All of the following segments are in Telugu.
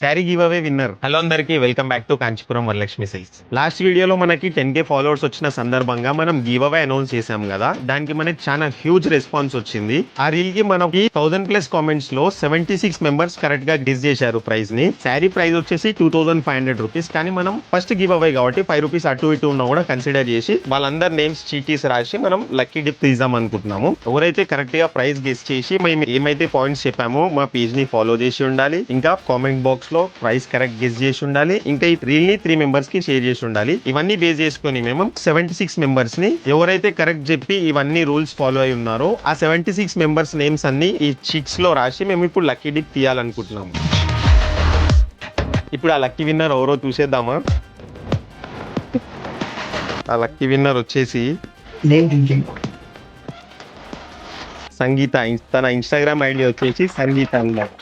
Sari give away winner. Hello అందరికి, welcome back to Kanchipuram Varalakshmi silks. Last వీడియోలో మనకి 10K ఫాలోవర్స్ వచ్చిన సందర్భంగా మనం గివ్ అవే అనౌన్స్ చేసాం కదా, దానికి మనకి చాలా హ్యూజ్ రెస్పాన్స్ వచ్చింది. ఆ రీల్ కి మనకి 1000+ కామెంట్స్ లో 76 మెంబర్స్ కరెక్ట్ గా గెస్ చేశారు ప్రైస్ ని. శారీ ప్రైస్ వచ్చేసి 2500 రూపీస్. కానీ మనం ఫస్ట్ గివ్ అవే కాబట్టి 5 రూపీస్ అటు ఇటు ఉన్నా కూడా కన్సిడర్ చేసి వాళ్ళందరి నేమ్స్ చీటీస్ రాసి మనం లక్కీ డిప్ తీద్దాం అనుకుంటున్నాము. ఎవరైతే కరెక్ట్ గా ప్రైస్ గెస్ చేసి మేము ఏమైతే పాయింట్స్ చెప్పామో మా పేజ్ ని ఫాలో చేసి ఉండాలి, ఇంకా కామెంట్ బాక్స్ లో ప్రైస్ కరెక్ట్ గెస్ చేసి ఉండాలి, ఇంకా ఈ రీల్ ని 3 మెంబర్స్ కి షేర్ చేసి ఉండాలి. ఇవన్నీ బేస్ చేసుకుని మేము 76 మెంబర్స్ ని ఎవరైతే కరెక్ట్ చెప్పి ఇవన్నీ రూల్స్ ఫాలో అయి ఉన్నారో ఆ 76 మెంబర్స్ నేమ్స్ అన్ని ఈ షీట్స్ లో రాసి మేము ఇప్పుడు లక్కీ డిప్ తీయాలనుకుంటున్నాము. ఇప్పుడు ఆ లక్కీ విన్నర్ ఎవరో చూసేద్దామా. ఆ లక్కీ విన్నర్ వచ్చేసి సంగీత. తన ఇన్స్టాగ్రామ్ ఐడి వచ్చేసి సంగీత అన్నారు.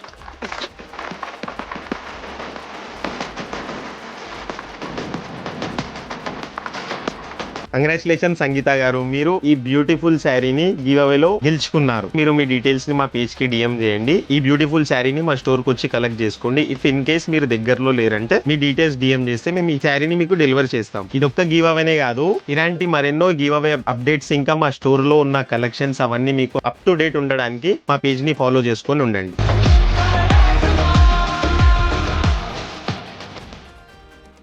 కంగ్రాచులేషన్ సంగీత గారు, మీరు ఈ బ్యూటిఫుల్ శారీని గివ్ అవేలో గెలుచుకున్నారు. మీరు మీ డీటెయిల్స్ ని మా పేజ్ కి డిఎం చేయండి. ఈ బ్యూటిఫుల్ శారీని మా స్టోర్ కి వచ్చి కలెక్ట్ చేసుకోండి. ఇఫ్ ఇన్ కేస్ మీరు దగ్గరలో లేరంటే మీ డీటెయిల్స్ డిఎం చేస్తే మేము ఈ శారీని మీకు డెలివర్ చేస్తాం. ఇది ఒక్క గివ్ అవేనే కాదు, ఇలాంటి మరెన్నో గివ్ అవే అప్డేట్స్ ఇంకా మా స్టోర్ లో ఉన్న కలెక్షన్స్ అవన్నీ మీకు అప్ టు డేట్ ఉండడానికి మా పేజ్ ని ఫాలో చేసుకొని ఉండండి.